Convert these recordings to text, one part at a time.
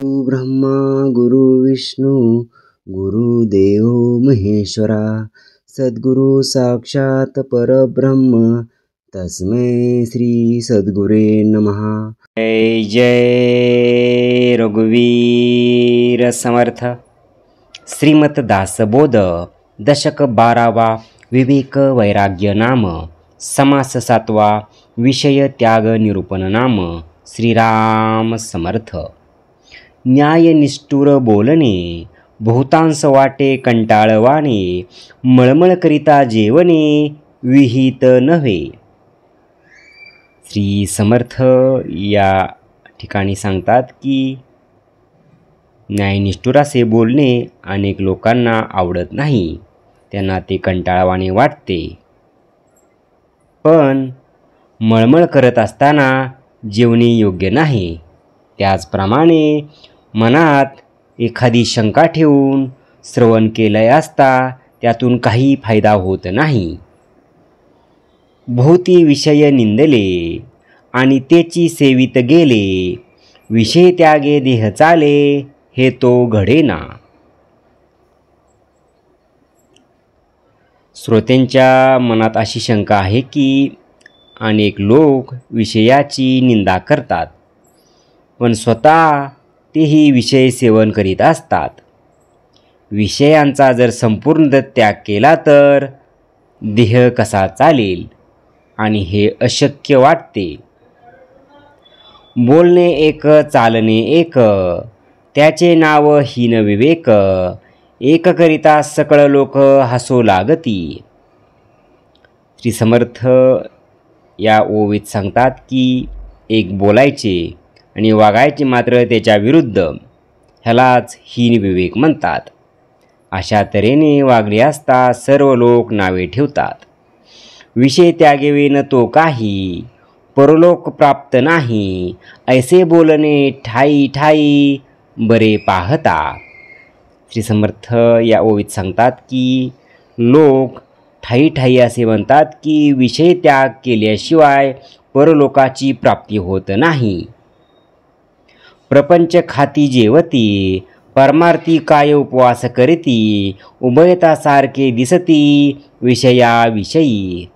गुरु ब्रह्मा गुरु विष्णू गुरुदेव महेश्वरा सद्गुरु साक्षात परब्रह्म तस्मै श्री सद्गुरे नमः। जय जय रघुवीर समर्थ। श्रीमत दासबोध दशक 12वा विवेक वैराग्य नाम समास 7वा विषय त्याग निरूपण नाम श्रीराम समर्थ। न्यायनिष्ठुर बोलणे बहुतांश वाटे कंटाळवाणे मळमळ करिता जेवणे विहित नव्हे। श्री समर्थ या ठिकाणी सांगतात की न्यायनिष्ठुर असे बोलणे अनेक लोकांना आवडत नाही, त्यांना ते कंटाळवाणे वाटते। पण मळमळ करत असताना जेवणे योग्य नाही। त्याचप्रमाणे मनात एखादी शंका ठेवून श्रवण केले असता त्यातून काही फायदा होत नाही। भोवती विषय निंदले आणि तेची सेवित गेले, विषय त्यागे देह चाले हे तो घडेना। श्रोत्यांच्या मनात अशी शंका आहे की अनेक लोक विषयाची निंदा करतात, पण स्वतः तेही विषय सेवन करीत असतात। विषयांचा जर संपूर्ण त्याग केला तर देह कसा चालेल आणि हे अशक्य वाटते। बोलणे एक चालणे एक, त्याचे नाव हीन विवेक। एक करिता सकळ लोक हसू लागती। श्री समर्थ या ओवीत सांगतात की एक बोलायचे आणि वागायचे मात्र त्याच्या विरुद्ध, ह्यालाच हीन विवेक म्हणतात। अशा तऱ्हेने वागले असता सर्व लोक नावे ठेवतात। विषय त्यागेवे न तो काही, परलोक प्राप्त नाही। ऐसे बोलणे ठाई ठाई बरे पाहता। श्री समर्थ या ओवीत सांगतात की लोक ठाई ठाई असे म्हणतात की विषय त्याग केल्याशिवाय परलोकाची प्राप्ती होत नाही। प्रपंच खाती जेवती, परमार्थी काय उपवास करीती। उभयता सारखे दिसती विषयाविषयी।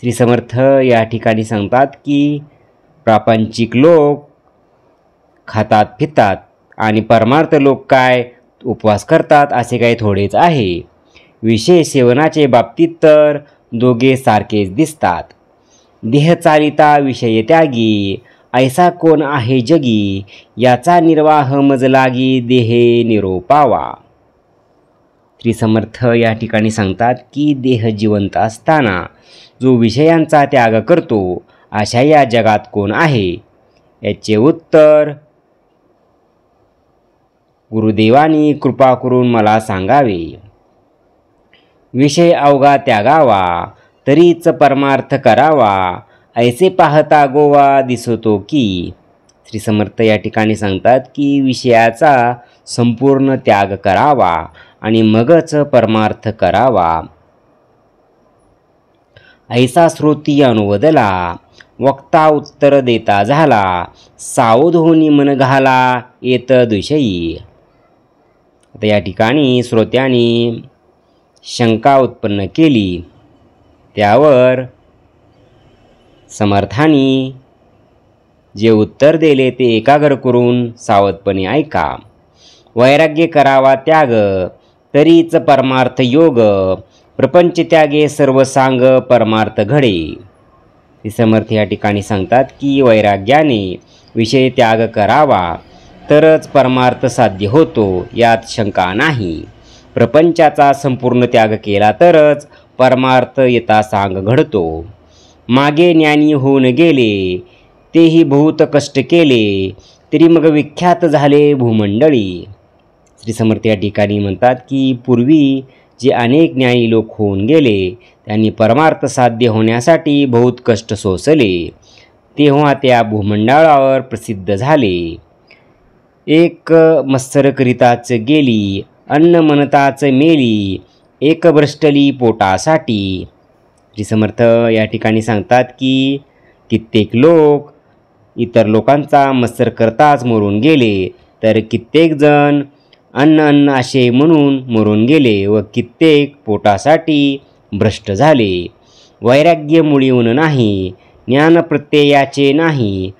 श्री समर्थ या ठिकाणी सांगतात की प्रापंचिक लोक खातात पितात आणि परमार्थ लोक काय उपवास करतात असे काही थोडेच आहे। विषय सेवनाचे बाबतीत तर दोघे सारखेच दिसतात। देह चालिता विषय त्यागी, ऐसा कोण आहे जगी। याचा निर्वाह मज लागी देहे निरोपावा। श्री समर्थ या ठिकाणी सांगतात की देह जिवंत असताना जो विषयांचा त्याग करतो अशा या जगात कोण आहे। याचे उत्तर गुरुदेवानी कृपा करून मला सांगावे। विषय अवघा त्यागावा, तरीच परमार्थ करावा। ऐसे पाहता गोवा दिसतो की। श्री समर्थ या ठिकाणी सांगतात की विषयाचा संपूर्ण त्याग करावा आणि मगच परमार्थ करावा। ऐसा श्रोती अनुवदला, वक्ता उत्तर देता झाला। सावध होनी मन घाला येत दुषयी। आता या ठिकाणी श्रोत्यांनी शंका उत्पन्न केली, त्यावर समर्थांनी जे उत्तर दिले ते एकाग्र करून सावधपणे ऐका। वैराग्य करावा त्याग, तरीच परमार्थ योग। प्रपंच त्यागे सर्व सांग परमार्थ घडे। हे समर्थ या ठिकाणी सांगतात की वैराग्याने विषय त्याग करावा तरच परमार्थ साध्य होतो, यात शंका नाही। प्रपंचाचा संपूर्ण त्याग केला तरच परमार्थ यथा सांग घडतो। मागे ज्ञानी होऊन गेले, तेही बहुत कष्ट केले, तरी मग विख्यात झाले भूमंडळी। श्री समर्थ या ठिकाणी म्हणतात की पूर्वी जे अनेक ज्ञानी लोक होऊन गेले त्यांनी परमार्थ साध्य होण्यासाठी बहुत कष्ट सोसले, तेव्हा त्या भूमंडळावर प्रसिद्ध झाले। एक मत्सरकरिताच गेली, अन्न मनताच मेली, एक भ्रष्टली पोटासाठी। श्री समर्थ या ठिकाणी सांगतात की कित्येक लोक इतर लोकांचा मत्सर करताच मरून गेले, तर कित्येक जण अन्न अन्न असे म्हणून मरून गेले व कित्येक पोटासाठी भ्रष्ट झाले. वैराग्य मुळीहून नाही, ज्ञान प्रत्ययाचे नाही,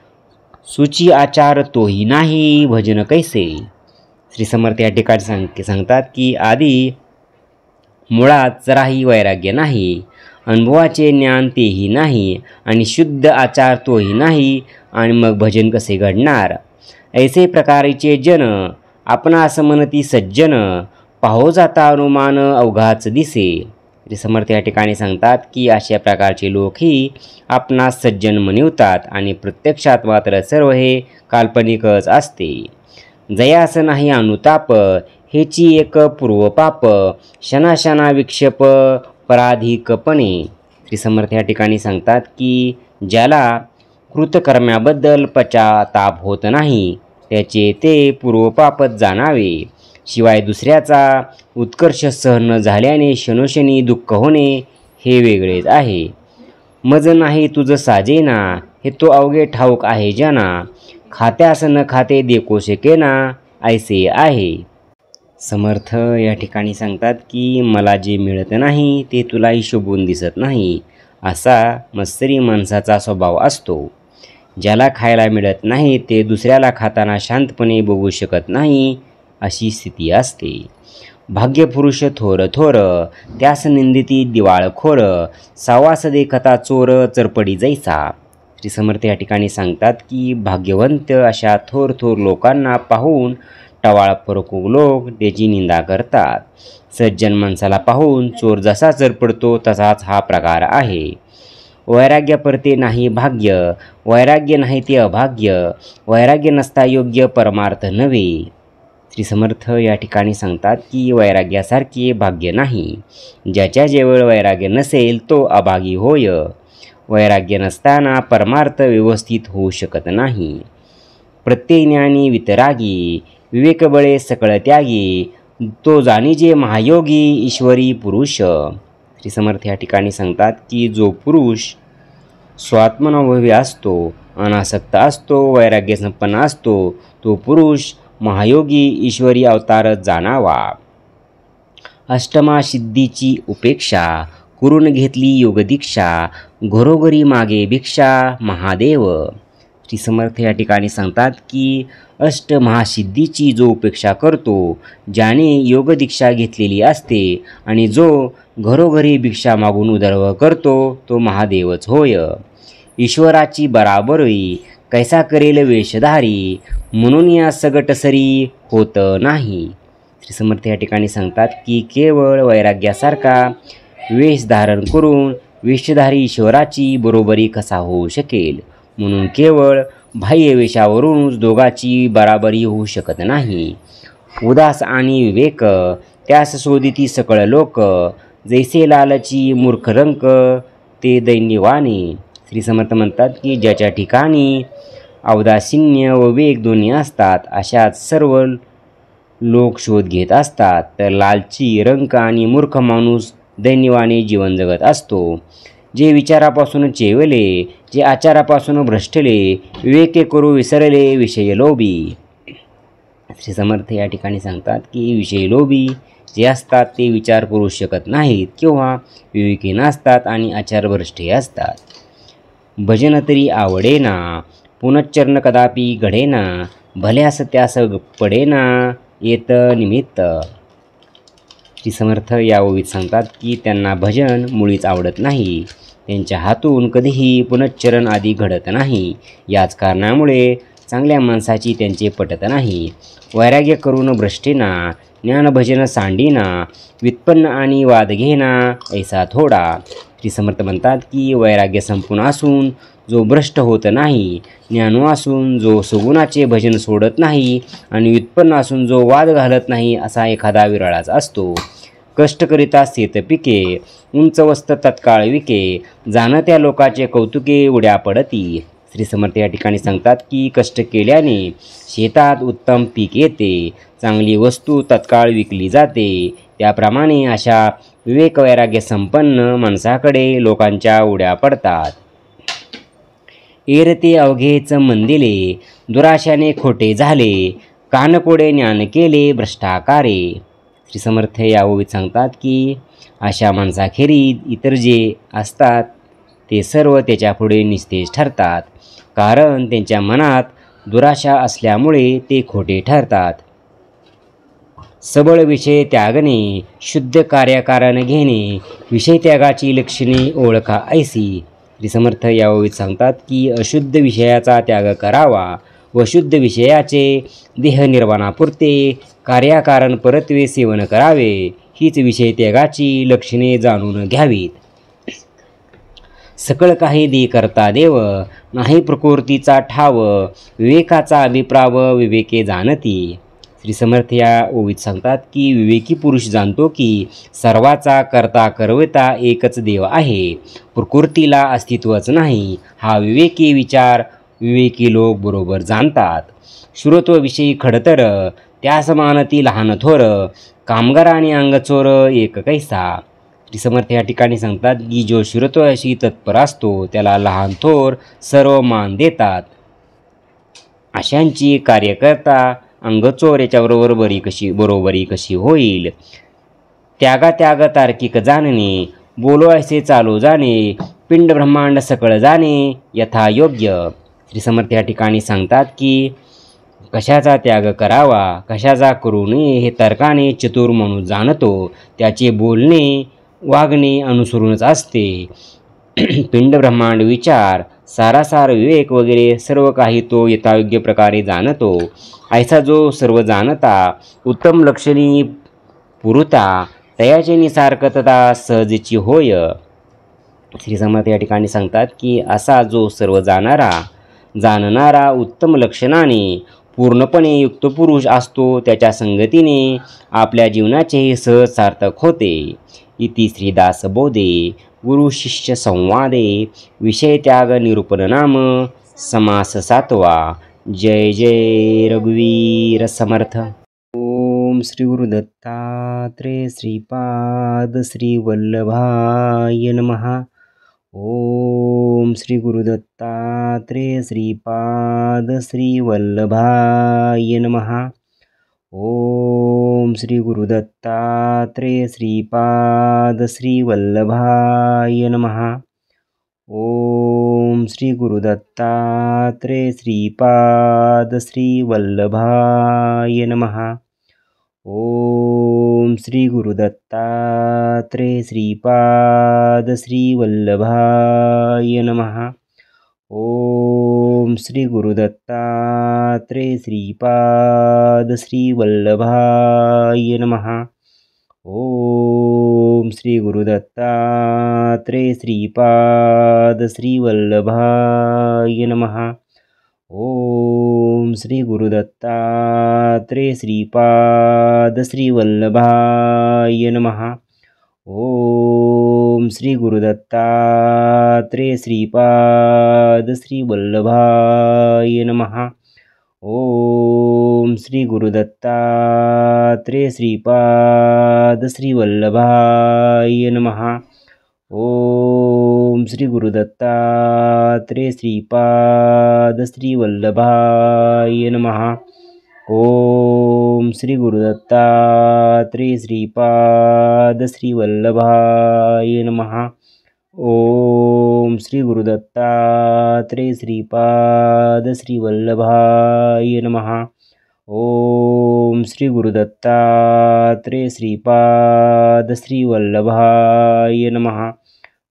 सुची आचार तोही नाही, भजन कैसे. श्री समर्थ या ठिकाणी सांगतात की आधी मुळात जराही वैराग्य नाही, अनुभवाचे ज्ञान तेही नाही आणि शुद्ध आचार तोही नाही, आणि मग भजन कसे घडणार. ऐसे प्रकारचे जन आपणास म्हणती सज्जन, पाहो जाता अनुमान अवघाच दिसे. श्री समर्थ या ठिकाणी सांगतात की अशा प्रकारचे लोकही आपणास सज्जन म्हणतात आणि प्रत्यक्षात मात्र सर्व हे काल्पनिकच असते. जयास नाही अनुताप, हेची एक पूर्वपाप, शनाशना विक्षेप पराधिकपणे. श्री समर्थ या ठिकाणी सांगतात की ज्याला कृतकर्म्याबद्दल पश्चाताप होत नाही, त्याचे ते पूर्वपापच जाणावे. शिवाय दुसऱ्याचा उत्कर्ष सहन न झाल्याने क्षणोक्षणी दुःख होणे हे वेगळेच आहे. मज नाही तुझ साजेना, हे तो अवघे ठाऊक आहे ज्यांना, खात्यास न खाते देखो शकेना, ऐसे आहे. समर्थ या ठिकाणी सांगतात की मला जे मिळत नाही ते तुलाही शोभून दिसत नाही, असा मत्सरी माणसाचा स्वभाव असतो. ज्याला खायला मिळत नाही ते दुसऱ्याला खाताना शांतपणे बघू शकत नाही, अशी स्थिती असते. भाग्यपुरुष थोर थोर, त्यास निंदिती दिवाळखोर, सावास देखता चोर चरपडी जैसा. श्री समर्थ या ठिकाणी सांगतात की भाग्यवंत अशा थोर थोर लोकांना पाहून टवाळपरकू लोक त्याची निंदा करतात. सज्जन माणसाला पाहून चोर जसा चरपडतो तसाच हा प्रकार आहे. वैराग्यापरते नाही भाग्य, वैराग्य नाही ते अभाग्य, वैराग्य नसता योग्य परमार्थ नव्हे. श्री समर्थ या ठिकाणी सांगतात की वैराग्यासारखे भाग्य नाही. ज्याच्याजवळ वैराग्य नसेल तो अभागी होय. वैराग्य नसताना परमार्थ व्यवस्थित होऊ शकत नाही. प्रत्येक ज्ञानी वितरागी, विवेकबळे सकळ त्यागी, तो जाणीजे महायोगी ईश्वरी पुरुष. श्री समर्थ या ठिकाणी सांगतात की जो पुरुष स्वात्मनुभवी असतो, अनासक्त असतो, वैराग्य संपन्न असतो, तो पुरुष महायोगी ईश्वरी अवतारच जाणावा. अष्टमा सिद्धीची उपेक्षा, करून घेतली योगदीक्षा, घरोघरी मागे भिक्षा महादेव. श्री समर्थ या ठिकाणी सांगतात की अष्टमहासिद्धीची जो उपेक्षा करतो, ज्याने योगदीक्षा घेतलेली असते आणि जो घरोघरी भिक्षा मागून उदरव करतो, तो महादेवच होय. ईश्वराची बराबरी कैसा करेल वेशधारी, म्हणून या सगटसरी होत नाही. श्री समर्थ या ठिकाणी सांगतात की केवळ वैराग्यासारखा वेश धारण करून वेशधारी ईश्वराची बरोबरी कसा होऊ शकेल. म्हणून केवळ बाह्य वेशावरूनच दोघाची बराबरी होऊ शकत नाही. उदास आणि विवेक, त्यास शोधिती सकळ लोक, जैसे लालची मूर्ख रंक, ते दैन्यवाने. श्री समर्थ म्हणतात की ज्याच्या ठिकाणी औदासिन्य व वेग दोन्ही असतात, अशात सर्व लोक शोध घेत असतात. तर लालची रंक आणि मूर्ख माणूस दैन्यवाने जीवन जगत असतो. जे विचारापासून चेवले, जे आचारापासून भ्रष्टले, विवेके करू विसरले विषय लोभी. श्री समर्थ या ठिकाणी सांगतात की विषय लोभी जे असतात ते विचार करू शकत नाहीत किंवा विवेकी नसतात आणि आचारभ्रष्टे असतात. भजन तरी आवडेना, पुनच्चरण कदापि घडेना, भल्यास त्यास पडेना येत निमित्त. श्री समर्थ या ओवीत सांगतात की त्यांना भजन मुळीच आवडत नाही. त्यांच्या हातून कधीही पुनच्चरण आदी घडत नाही. याच कारणामुळे चांगल्या माणसाची त्यांचे पटत नाही. वैराग्य करून भ्रष्टेना, ज्ञानभजन सांडीना, व्युत्पन्न आणि वाद घेना ऐसा थोडा. श्री समर्थ म्हणतात की वैराग्य संपूर्ण असून जो भ्रष्ट होत नाही, ज्ञान असून जो सुगुणाचे भजन सोडत नाही आणि व्युत्पन्न असून जो वाद घालत नाही, असा एखादा विरळाच असतो. कष्ट करिता शेत पिके, उंच वस्त तत्काळ विके, जाणत्या लोकाचे कौतुके उड्या पडती. श्री समर्थ या ठिकाणी सांगतात की कष्ट केल्याने शेतात उत्तम पीक येते, चांगली वस्तू तत्काळ विकली जाते. त्याप्रमाणे अशा विवेक वैराग्य संपन्न माणसाकडे लोकांच्या उड्या पडतात. एरते अवघेच मंदिले, दुराशाने खोटे झाले, कानकोडे ज्ञान केले भ्रष्टाकारे. श्री समर्थ या ओवीत सांगतात की अशा माणसाखेरीज इतर जे असतात ते सर्व त्याच्यापुढे निस्तेज ठरतात, कारण त्यांच्या मनात दुराशा असल्यामुळे ते खोटे ठरतात. सबळ विषय त्यागणे, शुद्ध कार्यकारण घेणे, विषय त्यागाची लक्षणे ओळखा ऐसी. श्री समर्थ या ओवीत सांगतात की अशुद्ध विषयाचा त्याग करावा व शुद्ध विषयाचे देहनिर्वाणापुरते कार्याकारण परत्वे सेवन करावे, हीच विषय त्यागाची लक्षणे जाणून घ्यावीत. सकळ काही दे करता देव, नाही प्रकृतीचा ठाव, विवेकाचा अभिप्राव विवेके जाणती. श्री समर्थ या ओवीत सांगतात की विवेकी पुरुष जाणतो की सर्वाचा करता करविता एकच देव आहे, प्रकृतीला अस्तित्वच नाही. हा विवेकी विचार विवेकी लोक बरोबर जाणतात. श्रोत्वविषयी खडतर, त्यास मानती लहान थोर, कामगार आणि अंगचोर एक कैसा. श्री समर्थ या ठिकाणी सांगतात की जो श्रोत्वाशी तत्पर असतो त्याला लहान थोर सर्व मान देतात. अशांची कार्यकर्ता अंगचोर याच्याबरोबर बरोबरी कशी होईल. त्यागा त्याग तार्किक जाणणे, बोलो ऐसे चालो जाणे, पिंड ब्रह्मांड सकळ जाणे यथा योग्य. श्री समर्थ या ठिकाणी सांगतात की कशाचा त्याग करावा कशाचा करू नये हे तर्काने चतुर म्हणून जाणतो, त्याचे बोलणे वागणे अनुसरूनच असते. पिंड ब्रह्मांड विचार सारासार विवेक वगैरे सर्व काही तो यथायोग्य प्रकारे जाणतो. ऐसा जो सर्व जाणता उत्तम लक्षणी पुरुता, तयाचे निसारकता सहजची होय. श्री समर्थ या ठिकाणी सांगतात की असा जो सर्व जाणणारा उत्तम लक्षणाने पूर्णपणे युक्त पुरुष असतो, त्याच्या संगतीने आपल्या जीवनाचे सहज सार्थक होते. इति श्रीदास बोधे गुरु शिष्य संवादे विषय त्याग निरूपण नाम समास 7वा. जय जय रघुवीर समर्थ. ओम श्री गुरुदत्तात्रेय श्रीपाद श्री वल्लभाय नमः. ओम श्री गुरुदत्तात्रेय श्रीपाद श्री वल्लभाय नमः. ओम श्री गुरुदत्तात्रेय श्रीपाद श्री वल्लभाय नमः. ओम श्री गुरुदत्तात्रेय श्रीपाद श्री वल्लभाय नमः. ओम श्री गुरुदत्तात्रेय श्रीपाद श्री वल्लभाय नमः. ओम श्री गुरुदत्तात्रेय श्रीपाद श्री वल्लभाय नमः. ओम श्री गुरुदत्तात्रेय श्रीपाद श्री वल्लभाय नमः. ओम श्री गुरुदत्तात्रेय श्रीपाद श्री वल्लभाय नमः. ओम श्री गुरुदत्तात्रेय श्रीपाद श्री वल्लभाय नमः. ओम श्री गुरुदत्तात्रेय श्रीपाद श्री वल्लभाय नमः. ओम श्री गुरुदत्तात्रेय श्रीपाद श्री वल्लभाय नमः. ओम श्री गुरुदत्तात्रेय श्रीपाद श्री वल्लभाय नमः. ओम श्री गुरुदत्तात्रेय श्रीपाद श्री वल्लभाय नमः. ओम श्री गुरुदत्तात्रेय श्रीपाद श्री वल्लभाय नमः.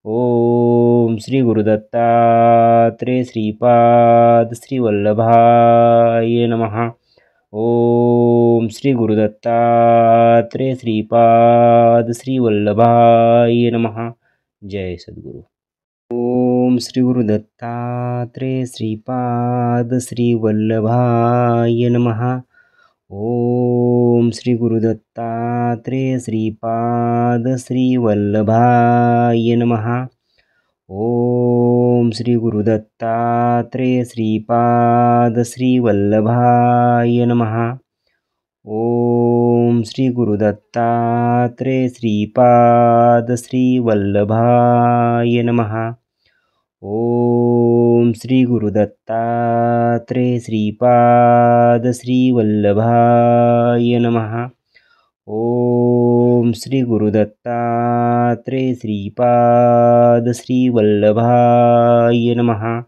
ओम श्री गुरुदत्तात्रेय श्रीपाद श्री वल्लभाय नमः. ओम श्री गुरुदत्तात्रेय श्रीपाद श्री वल्लभाय नमः. जय सद्गुरु. ओम श्री गुरुदत्तात्रेय श्रीपाद श्री वल्लभाय नमः. ओम श्री गुरुदत्तात्रेय श्रीपाद श्री वल्लभाय नमः. ओम श्री गुरुदत्तात्रेय श्रीपाद श्री वल्लभाय नमः. ओम श्री गुरुदत्तात्रेय श्रीपाद श्री वल्लभाय नमः. ओम श्री गुरुदत्तात्रेय श्रीपाद श्रीवल्लभाय नमः। ओम श्री गुरुदत्तात्रेय श्रीपाद श्रीवल्लभाय नमः।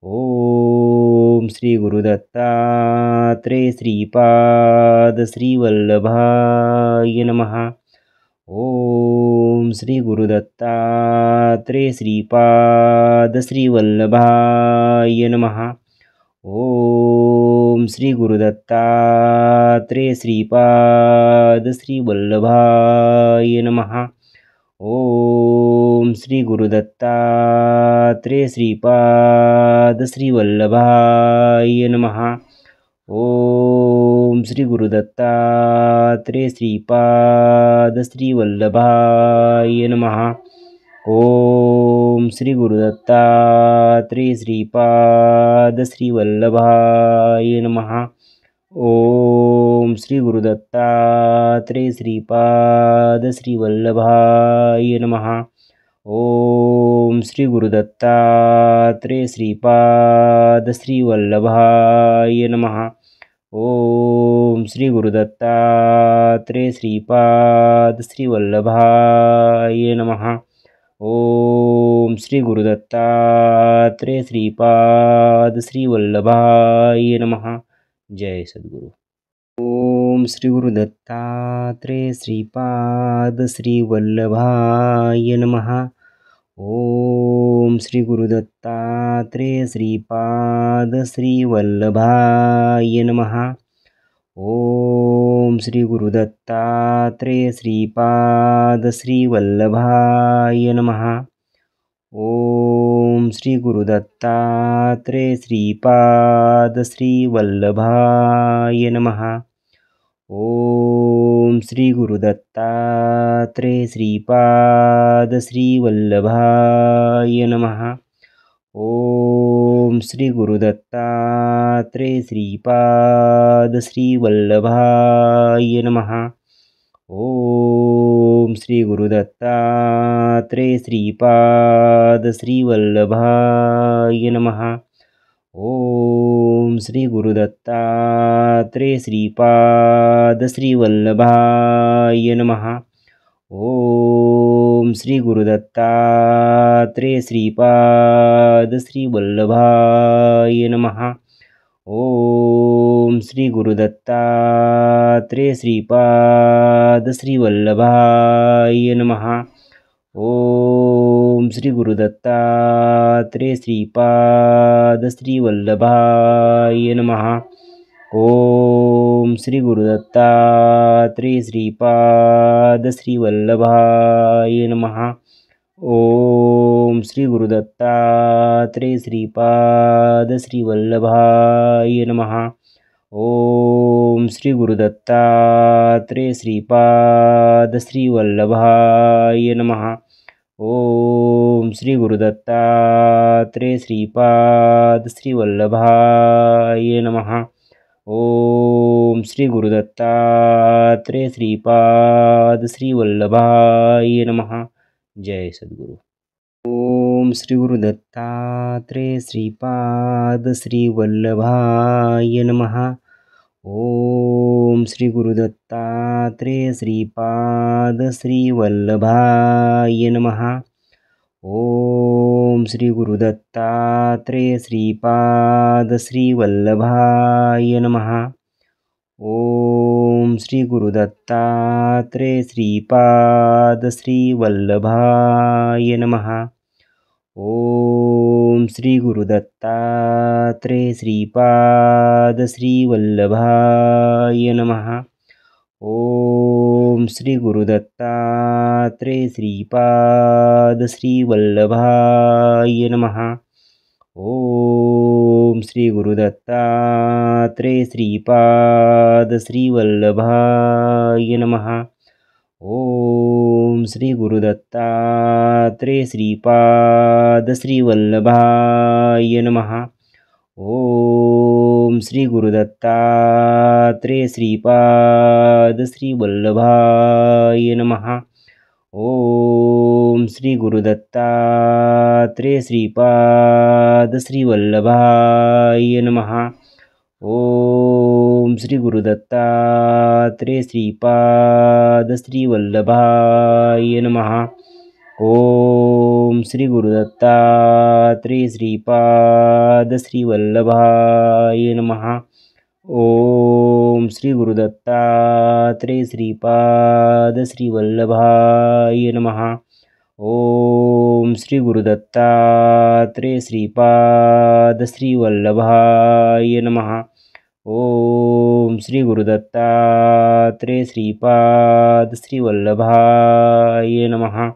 ओम श्री गुरुदत्तात्रेय श्रीपाद श्रीवल्लभाय नमः। ओम श्री गुरुदत्तात्रेय श्रीपाद श्रीवल्लभाय नमः। ओम श्री गुरुदत्तात्रेय श्रीपाद श्रीवल्लभाय नमः। ओम श्री गुरुदत्तात्रेय श्रीपाद श्रीवल्लभाय नमः। ओम श्री गुरुदत्तात्रेय श्रीपाद श्रीवल्लभाय नमः। ओम श्री गुरुदत्तात्रेय श्रीपाद श्रीवल्लभाय नमः। ओम श्री गुरुदत्तात्रेय श्रीपाद श्रीवल्लभाय नमः। ओम श्री गुरुदत्तात्रेय श्रीपाद श्रीवल्लभाय नमः। ओम श्री गुरुदत्तात्रेय श्रीपाद श्रीवल्लभाय नमः। ओम श्री गुरुदत्तात्रेय श्रीपाद श्रीवल्लभाय नमः। जय सद्गुरु। ओम श्री गुरुदत्तात्रेय श्रीपाद श्रीवल्लभाय नमः। ओम श्री गुरुदत्तात्रेय श्रीपाद श्रीवल्लभाय नमः। ओम श्री गुरुदत्तात्रेय श्रीपाद श्रीवल्लभाय नमः। ओम श्री गुरुदत्तात्रेय श्रीपाद श्रीवल्लभाय नमः। ओम श्री गुरुदत्तात्रेय श्रीपाद श्रीवल्लभाय नमः। ओम श्री गुरुदत्तात्रेय श्रीपाद श्रीवल्लभाय नमः। ओम श्री गुरुदत्तात्रेय श्रीपाद श्रीवल्लभाय नमः। ओम श्री गुरुदत्तात्रेय श्रीपाद श्रीवल्लभाय नमः। ओम श्री गुरुदत्तात्रेय श्रीपाद श्रीवल्लभाय नमः। ओम श्री गुरुदत्तात्रेय श्रीपाद श्रीवल्लभाय नमः। ओम श्री गुरुदत्तात्रेय श्रीपाद श्रीवल्लभाय नमः। ओम श्री गुरुदत्तात्रेय श्रीपाद श्रीवल्लभाय नमः। ओम श्री गुरुदत्तात्रेय श्रीपाद श्रीवल्लभाय नमः। ओम श्री गुरुदत्तात्रेय श्रीपाद श्रीवल्लभाय नमः। ओम श्री गुरुदत्तात्रेय श्रीपाद श्रीवल्लभाय नमः। ओम श्री गुरुदत्तात्रेय श्रीपाद श्रीवल्लभाय नमः। जय सद्गुरु। ओम श्री गुरुदत्तात्रेय श्रीपाद श्रीवल्लभाय नमः। ओम श्री गुरुदत्तात्रेय श्रीपाद श्रीवल्लभाय नमः। ओम श्री गुरुदत्तात्रेय श्रीपाद श्रीवल्लभाय नमः। ओम श्री गुरुदत्तात्रेय श्रीपाद श्रीवल्लभाय नमः। ओम श्री गुरुदत्तात्रेय श्रीपाद श्रीवल्लभाय नमः। ओम श्री गुरुदत्तात्रेय श्रीपाद श्रीवल्लभाय नमः। ओम श्री गुरुदत्तात्रेय श्रीपाद श्रीवल्लभाय नमः। ओम श्री गुरुदत्तात्रेय श्रीपाद श्रीवल्लभाय नमः। ओम श्री गुरुदत्तात्रेय श्रीपाद श्रीवल्लभाय नमः। ओम ओम श्री गुरुदत्तात्रेय श्रीपाद श्रीवल्लभाय नमः। ओम श्री गुरुदत्तात्रेय श्रीपाद श्रीवल्लभाय नमः। ओम श्री गुरुदत्तात्रेय श्रीपाद श्रीवल्लभाय नमः। ओम श्री गुरुदत्तात्रेय श्रीपाद श्रीवल्लभाय नमः। ओम श्री गुरुदत्तात्रेय श्रीपाद श्रीवल्लभाय नमः। ओम श्री गुरुदत्तात्रेय श्रीपाद श्रीवल्लभाय नमः।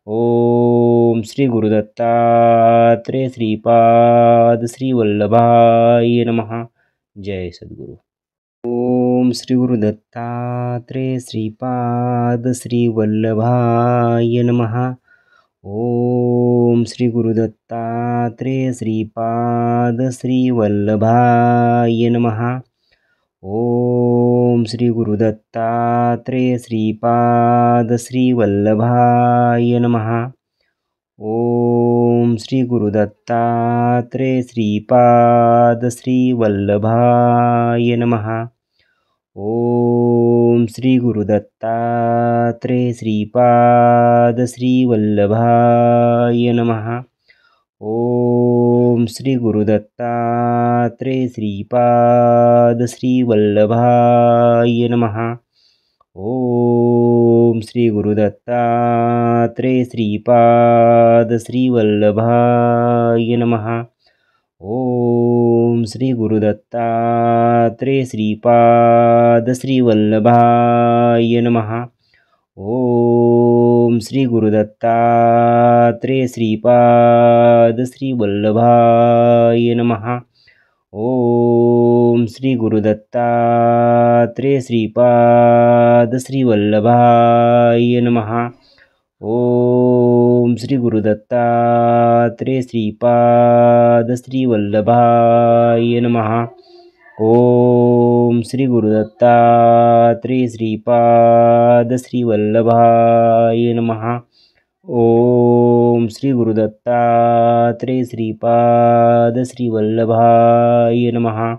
ओम श्री गुरुदत्तात्रेय श्रीपाद श्रीवल्लभाय नमः। जय सद्गुरु। ओम श्री गुरुदत्तात्रेय श्रीपाद श्रीवल्लभाय नमः। ओम श्री गुरुदत्तात्रेय श्रीपाद श्रीवल्लभाय नमः। ओम श्री गुरुदत्तात्रेय श्रीपाद श्रीवल्लभाय नमः। ओम श्री गुरुदत्तात्रेय श्रीपाद श्रीवल्लभाय नमः। ओम श्री गुरुदत्तात्रेय श्रीपाद श्रीवल्लभाय नमः। ओम श्री गुरुदत्तात्रेय श्रीपाद श्रीवल्लभाय नमः। ओम श्री गुरुदत्तात्रेय श्रीपाद श्रीवल्लभाय नमः। ओम श्री गुरुदत्तात्रेय श्रीपाद श्रीवल्लभाय नमः। ओम श्री गुरुदत्तात्रेय श्रीपाद श्रीवल्लभाय नमः। ओम श्री गुरुदत्तात्रेय श्रीपाद श्रीवल्लभाय नमः। ओम श्री गुरुदत्तात्रेय श्रीपाद श्रीवल्लभाय नमः। ओम श्री गुरुदत्तात्रेय श्रीपाद श्रीवल्लभाय नमः। ओम श्री गुरुदत्तात्रेय श्रीपाद श्रीवल्लभाय नमः।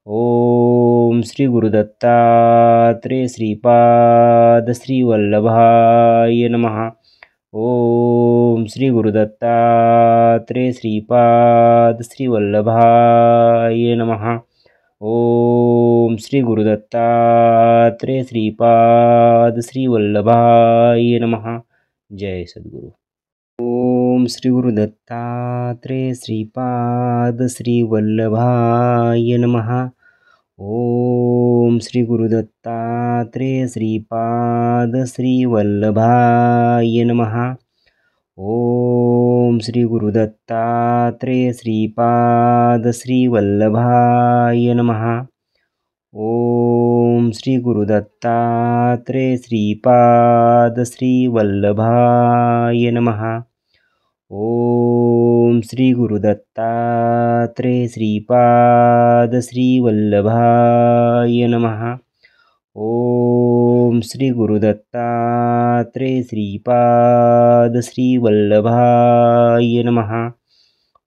ओम श्री गुरुदत्तात्रेय श्रीपाद श्रीवल्लभाय नमः। ओम श्री गुरुदत्तात्रेय श्रीपाद श्रीवल्लभाय नमः। ओम श्री गुरुदत्तात्रेय श्रीपाद श्रीवल्लभाय नमः। जय सद्गुरु। ओम श्री गुरुदत्तात्रेय श्रीपाद श्रीवल्लभाय नमः। ओम श्री गुरुदत्तात्रेय श्रीपाद श्रीवल्लभाय नमः। ओम श्री गुरुदत्तात्रेय श्रीपाद श्रीवल्लभाय नमः। ओम श्री गुरुदत्तात्रेय श्रीपाद श्रीवल्लभाय नमः। ओम श्री गुरुदत्तात्रेय श्रीपाद श्रीवल्लभाय नमः। ओम श्री गुरुदत्तात्रेय श्रीपाद श्रीवल्लभाय नमः।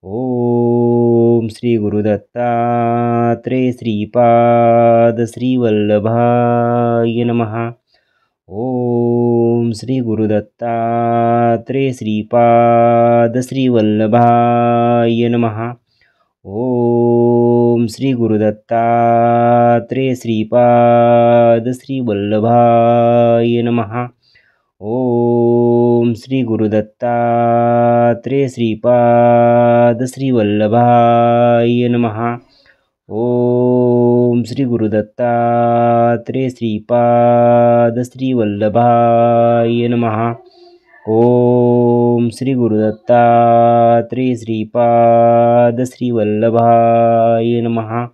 ओम श्री गुरुदत्तात्रेय श्रीपाद श्रीवल्लभाय नमः। ओम श्री गुरुदत्तात्रेय श्रीपाद श्रीवल्लभाय नमः। ओम श्री गुरुदत्तात्रेय श्रीपाद श्रीवल्लभाय नमः। ओम श्री गुरुदत्तात्रेय श्रीपाद श्रीवल्लभाय नमः। ओम श्री गुरुदत्तात्रेय श्रीपाद श्रीवल्लभाय नमः। ओम श्री गुरुदत्तात्रेय श्रीपाद श्रीवल्लभाय नमः।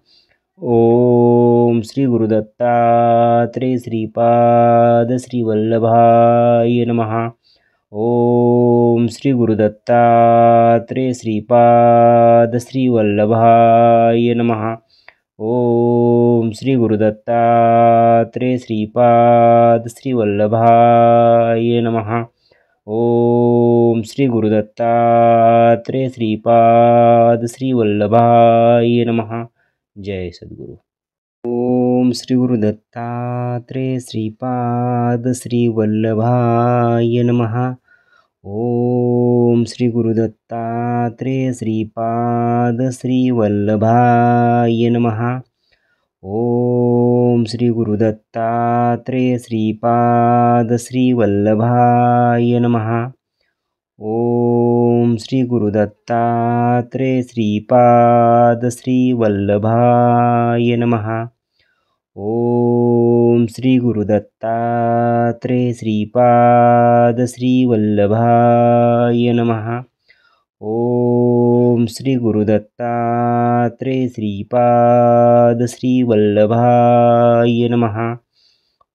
ओम श्री गुरुदत्तात्रेय श्रीपाद श्रीवल्लभाय नमः। ओम श्री गुरुदत्तात्रेय श्रीपाद श्रीवल्लभाय नमः। ओम श्री गुरुदत्तात्रेय श्रीपाद श्रीवल्लभाय नमः। ओम ओम श्री गुरुदत्तात्रेय श्रीपाद श्री वल्लभाय नमः। जय सद्गुरु। ओम श्री गुरुदत्तात्रेय श्रीपाद श्री वल्लभाय नमः। ओम श्री गुरुदत्तात्रेय श्रीपाद श्री वल्लभाय नमः। ओम श्री गुरुदत्तात्रेय श्रीपाद श्री वल्लभाय नमः। ओम श्री गुरुदत्तात्रेय श्रीपाद श्री वल्लभाय नमः। ओम श्री गुरुदत्तात्रेय श्रीपाद श्री वल्लभाय नमः। ओम श्री गुरुदत्तात्रेय श्रीपाद श्री वल्लभाय नमः।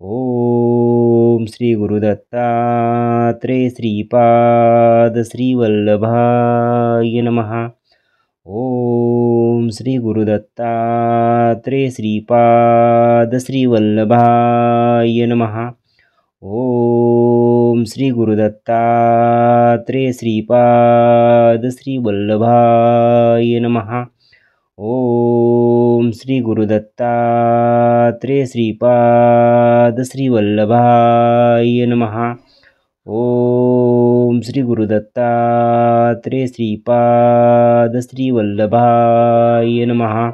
ओम श्री गुरुदत्तात्रेय श्रीपाद श्री वल्लभाय नमः। ओम श्री गुरुदत्तात्रेय श्रीपाद श्री वल्लभाय नमः। ओम श्री गुरुदत्तात्रेय श्रीपाद श्री वल्लभाय नमः। ओम श्री गुरुदत्तात्रेय श्रीपाद श्री वल्लभाय नमः। ओम श्री गुरुदत्तात्रेय श्रीपाद श्री वल्लभाय नमः।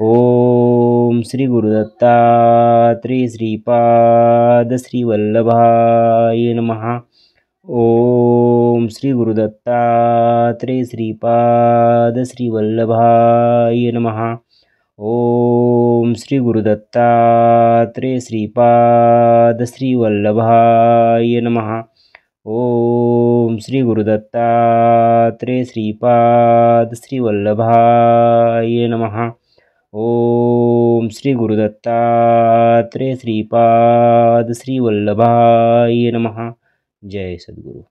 ओम श्री गुरुदत्तात्रेय श्रीपाद श्री वल्लभाय नमः। ओम श्री गुरुदत्तात्रेय श्रीपाद श्री वल्लभाय नमः। ओम श्री गुरुदत्तात्रेय श्रीपाद श्री वल्लभाय नमः। ओम श्री गुरुदत्तात्रेय श्रीपाद श्री वल्लभाय नमः। ओम श्री गुरुदत्तात्रेय श्रीपाद श्री वल्लभाय नमः। जय सद्गुरु।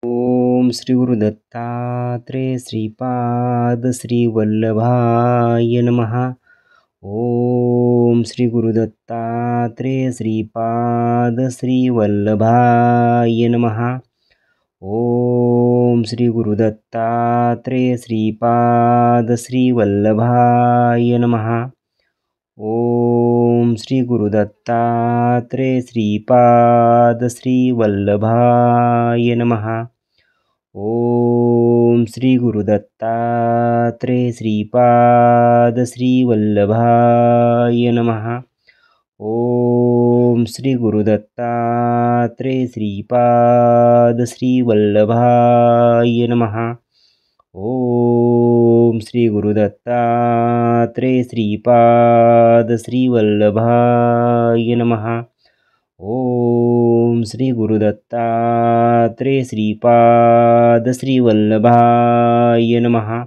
ओम श्री गुरुदत्तात्रेय श्रीपाद श्री वल्लभाय नमः। ओम श्री गुरुदत्तात्रेय श्रीपाद श्री वल्लभाय नमः। ओम श्री गुरुदत्तात्रेय श्रीपाद श्री वल्लभाय नमः। ओम श्री गुरुदत्तात्रेय श्रीपाद श्री वल्लभाय नमः। ओम श्री गुरुदत्तात्रेय श्रीपाद श्री वल्लभाय नमः। ओम श्री गुरुदत्तात्रेय श्रीपाद श्री वल्लभाय नमः। ओम श्री गुरुदत्तात्रेय श्रीपाद श्री वल्लभाय नमः। ओम श्री गुरुदत्तात्रेय श्रीपाद श्री वल्लभाय नमः।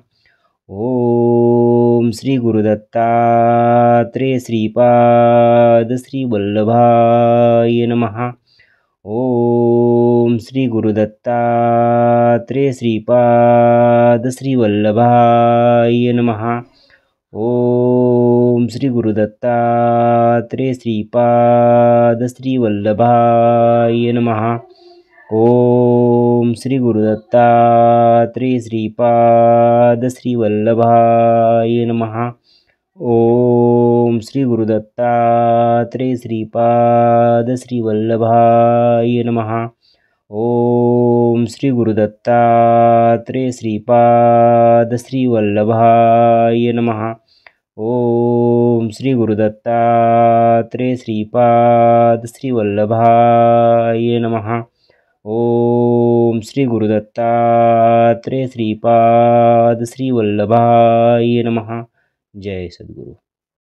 ओम श्री गुरुदत्तात्रेय श्रीपाद श्री वल्लभाय नमः। ओम श्री गुरुदत्तात्रेय श्रीपाद श्री वल्लभाय नमः। ओम श्री गुरुदत्तात्रेय श्रीपाद श्री वल्लभाय नमः। ओम श्री गुरुदत्तात्रेय श्रीपाद श्री वल्लभाय नमः। ओम श्री गुरुदत्तात्रेय श्रीपाद श्री वल्लभाय नमः। ओम श्री गुरुदत्तात्रेय श्रीपाद श्री वल्लभाय नमः। ओम श्री गुरुदत्तात्रेय श्रीपाद श्री वल्लभाय नमः। ओम श्री गुरुदत्तात्रेय श्रीपाद श्री वल्लभाय नमः। जय सद्गुरु।